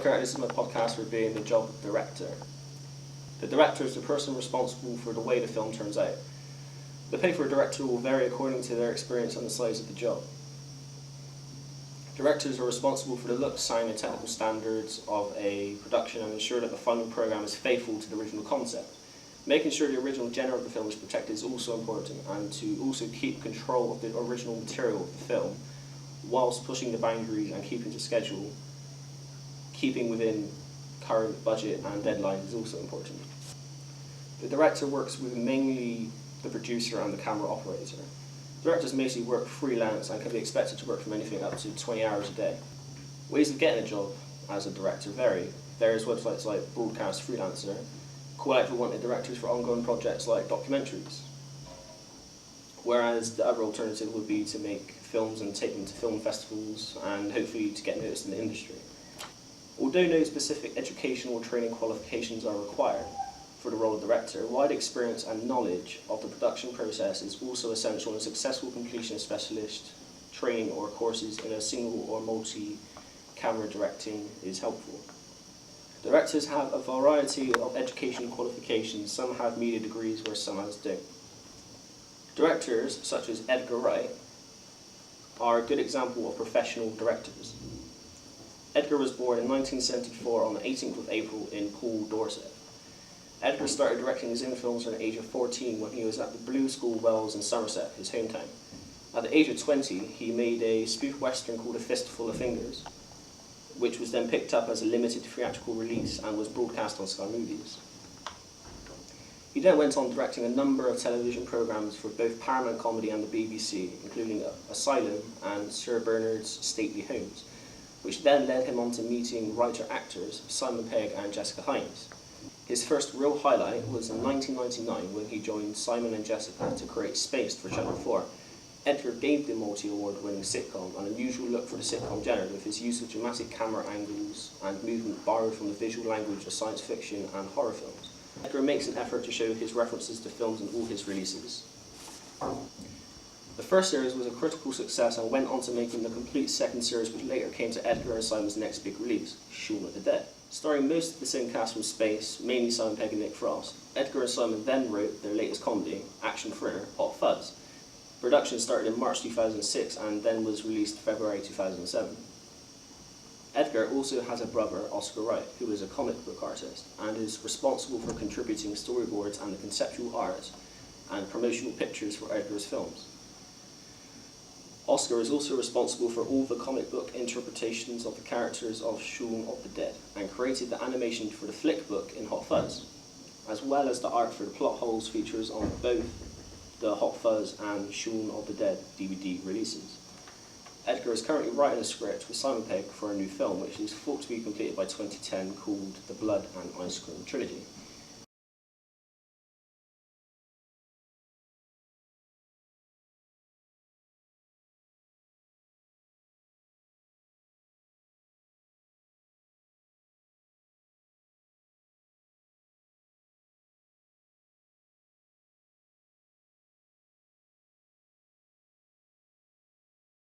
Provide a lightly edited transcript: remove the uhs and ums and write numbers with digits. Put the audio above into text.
Simon Curtis. This is my podcast for being the job of director. The director is the person responsible for the way the film turns out. The pay for a director will vary according to their experience and the size of the job. Directors are responsible for the look, sound and technical standards of a production and ensure that the final programme is faithful to the original concept. Making sure the original genre of the film is protected is also important, and to also keep control of the original material of the film whilst pushing the boundaries and keeping to schedule, keeping within current budget and deadlines is also important. The director works with mainly the producer and the camera operator. Directors mostly work freelance and can be expected to work from anything up to 20 hours a day. Ways of getting a job as a director vary. Various websites like Broadcast Freelancer call out for wanted directors for ongoing projects like documentaries, whereas the other alternative would be to make films and take them to film festivals and hopefully to get noticed in the industry. Although no specific educational or training qualifications are required for the role of director, wide experience and knowledge of the production process is also essential, and successful completion of specialist training or courses in a single or multi-camera directing is helpful. Directors have a variety of educational qualifications. Some have media degrees where some others don't. Directors such as Edgar Wright are a good example of professional directors. Edgar was born in 1974 on the 18th of April in Poole, Dorset. Edgar started directing his own films from the age of 14 when he was at the Blue School Wells in Somerset, his hometown. At the age of 20, he made a spoof western called A Fistful of Fingers, which was then picked up as a limited theatrical release and was broadcast on Sky Movies. He then went on directing a number of television programmes for both Paramount Comedy and the BBC, including Asylum and Sir Bernard's Stately Homes, which then led him on to meeting writer-actors Simon Pegg and Jessica Hynes. His first real highlight was in 1999 when he joined Simon and Jessica to create Spaced for Channel 4. Edgar gave the multi-award-winning sitcom an unusual look for the sitcom genre, with his use of dramatic camera angles and movement borrowed from the visual language of science fiction and horror films. Edgar makes an effort to show his references to films in all his releases. The first series was a critical success and went on to making the complete second series, which later came to Edgar and Simon's next big release, Shaun of the Dead. Starring most of the same cast from Space, mainly Simon Pegg and Nick Frost, Edgar and Simon then wrote their latest comedy, action thriller, Hot Fuzz. Production started in March 2006 and then was released February 2007. Edgar also has a brother, Oscar Wright, who is a comic book artist and is responsible for contributing storyboards and the conceptual art and promotional pictures for Edgar's films. Oscar is also responsible for all the comic book interpretations of the characters of Shaun of the Dead and created the animation for the flick book in Hot Fuzz, as well as the art for the plot holes features on both the Hot Fuzz and Shaun of the Dead DVD releases. Edgar is currently writing a script with Simon Pegg for a new film, which is thought to be completed by 2010, called The Blood and Ice Cream Trilogy.